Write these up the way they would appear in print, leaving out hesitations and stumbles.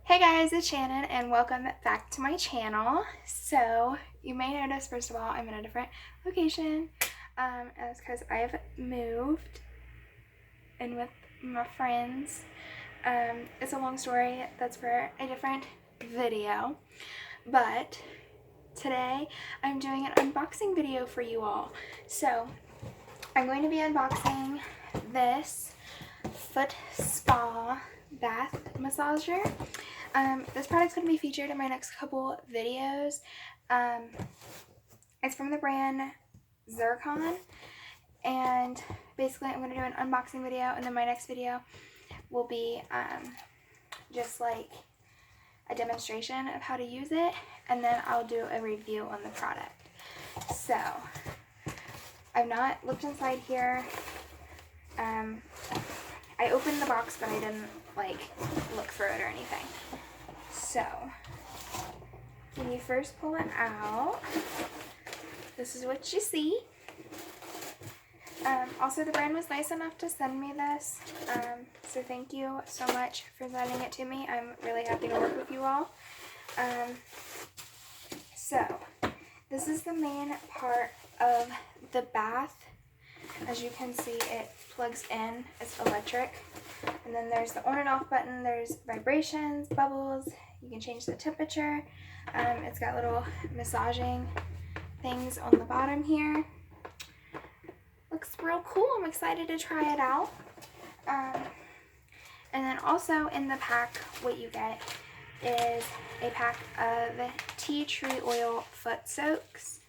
Hey guys, it's Shannon and welcome back to my channel. So you may notice, first of all, I'm in a different location. And it's because I've moved in with my friends. It's a long story, that's for a different video. But today I'm doing an unboxing video for you all. So I'm going to be unboxing this foot spa bath massager. This product's going to be featured in my next couple videos. It's from the brand Zircon, and basically I'm going to do an unboxing video, and then my next video will be just like a demonstration of how to use it, and then I'll do a review on the product. So I've not looked inside here. I opened the box, but I didn't like look through it or anything. So when you first pull it out, this is what you see. Also, the brand was nice enough to send me this, so thank you so much for sending it to me. I'm really happy to work with you all. So this is the main part of the bath. As you can see, it plugs in, it's electric, and then there's the on and off button, there's vibrations, bubbles, you can change the temperature. It's got little massaging things on the bottom here. Looks real cool. I'm excited to try it out. And then also in the pack, what you get is a pack of tea tree oil foot soaks.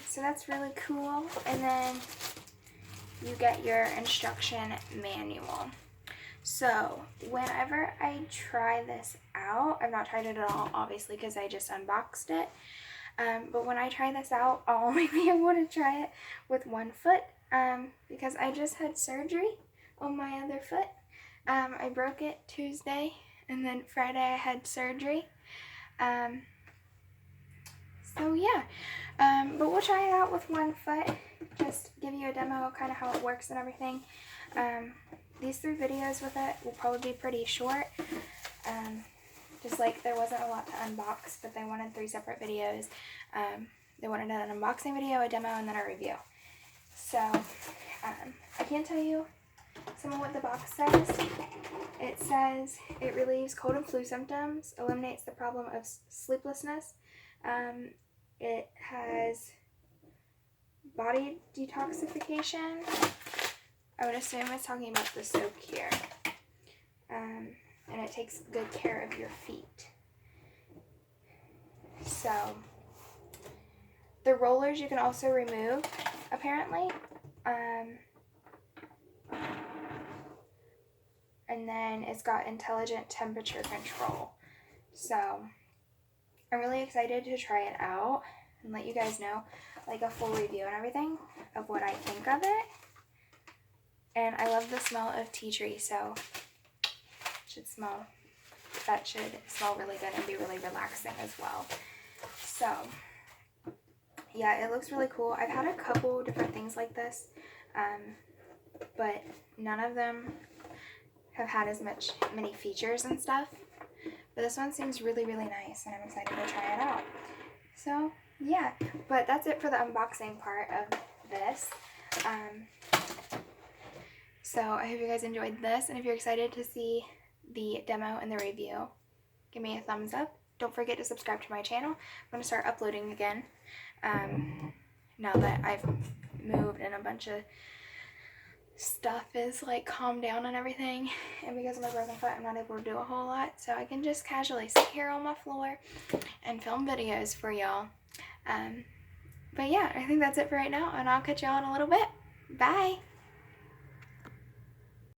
So that's really cool. And then you get your instruction manual. So whenever I try this out, I've not tried it at all, obviously, because I just unboxed it. But when I try this out, I'll only be able to try it with one foot, because I just had surgery on my other foot. I broke it Tuesday, and then Friday I had surgery. So yeah, but we'll try it out with one foot, just give you a demo of kind of how it works and everything. These 3 videos with it will probably be pretty short, just like there wasn't a lot to unbox, but they wanted 3 separate videos. They wanted an unboxing video, a demo, and then a review. So I can't tell you some of what the box says. It says it relieves cold and flu symptoms, eliminates the problem of sleeplessness. It has body detoxification. I would assume it's talking about the soap here. And it takes good care of your feet. So the rollers you can also remove, apparently. And then it's got intelligent temperature control. So I'm really excited to try it out and let you guys know, like, a full review and everything of what I think of it. And I love the smell of tea tree, so that should smell really good and be really relaxing as well. So yeah, it looks really cool. I've had a couple different things like this, but none of them have had as many features and stuff. But this one seems really, really nice, and I'm excited to try it out. So yeah, but that's it for the unboxing part of this. So I hope you guys enjoyed this, and if you're excited to see the demo and the review, give me a thumbs up. Don't forget to subscribe to my channel. I'm going to start uploading again now that I've moved and a bunch of stuff is like calmed down and everything, and because of my broken foot I'm not able to do a whole lot, so I can just casually sit here on my floor and film videos for y'all. But yeah, I think that's it for right now, and I'll catch y'all in a little bit. Bye!